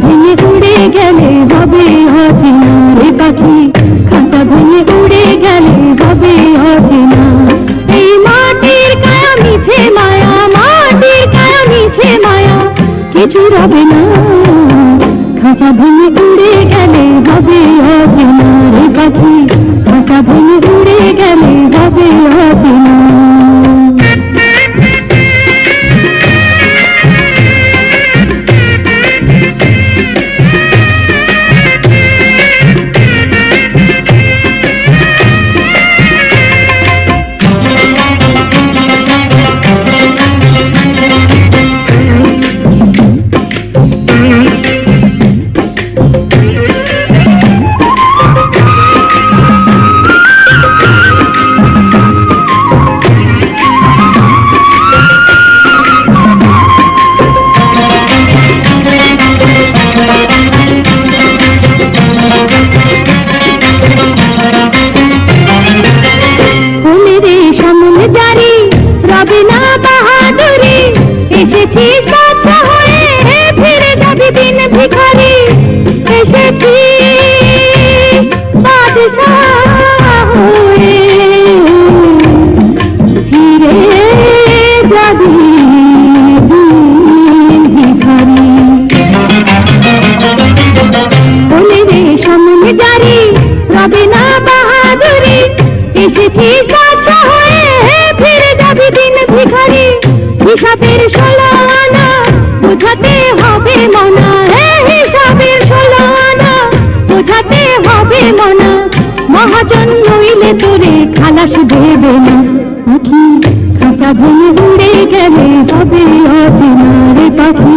ভেঙে উড়ে গেলে হবে অচেনা রে পাখি, খাঁচা ভেঙে উড়ে গেলে হবে অচেনা। এই মাটির কায়া মিছে মায়া, মাটির কায়া মিছে মায়া, কিছু রবে না। খাঁচা ভেঙে উড়ে গেলে হবে অচেনা রে পাখি, খাঁচা ভেঙে উড়ে গেলে হবে অচেনা। এসেছিস বাদশা হয়ে, ফিরে যাবি দিন ভিখারি। এসেছিস বাদশা হয়ে, ফিরে যাবি দিন ভিখারি। বলে রে সামনে জারি, রবে না বাহাদুরি। এসেছিস বাদশা হয়ে, ফিরে যাবি দিন ভিখারি। হিসাবের 16 আনা বোঝাতে হবে মনা, হিসাবের 16 আনা বোঝাতে হবে মনা। মহাজন নইলে তোরে খালাস দেবে না পাখি, খাঁচা ভেঙে উড়ে গেলে হবে অচেনা রে পাখি,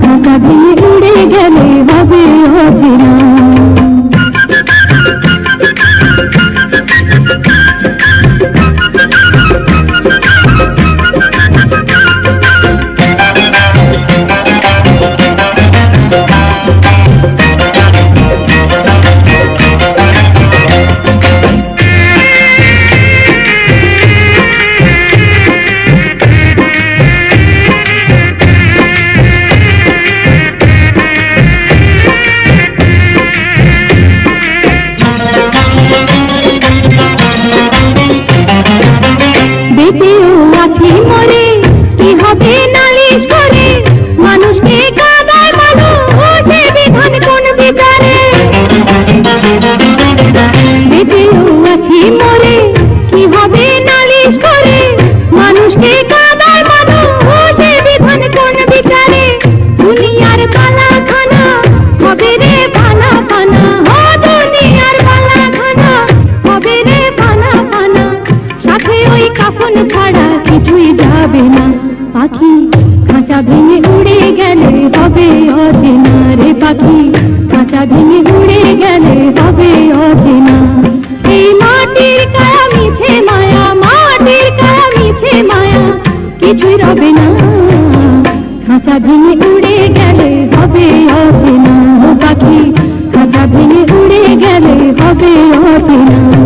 খাঁচা ভেঙে উড়ে গেলে হবে অচেনা। বেঁচেও আছি মরে, কি হবে নালিশ করে? মানুষকে কাঁদায় মানুষ, বিধান কোন বিচারে? বেঁচেও আছি মরে, কি হবে নালিশ করে? মানুষকে কাঁদায় মানুষ, বিধান কোন বিচারে? দুনিয়ার কালা খানা হবে রে পানা পানা, দুনিয়ার কালা খানা হবে রে পানা পানা। সাথে ওই কাফন ছাড়া কিছুই যাবে না পাখি, খাঁচা ভেঙে উড়ে গেলে হবে অচেনা রে পাখি, খাঁচা ভেঙে উড়ে গেলে হবে অচেনা। এই মাটির কায়া মিছে মায়া, মাটির কায়া মিছে মায়া, কিছুই রবে না। খাঁচা ভেঙে উড়ে গেলে হবে অচেনা পাখি, খাঁচা ভেঙে উড়ে গেলে হবে অচেনা।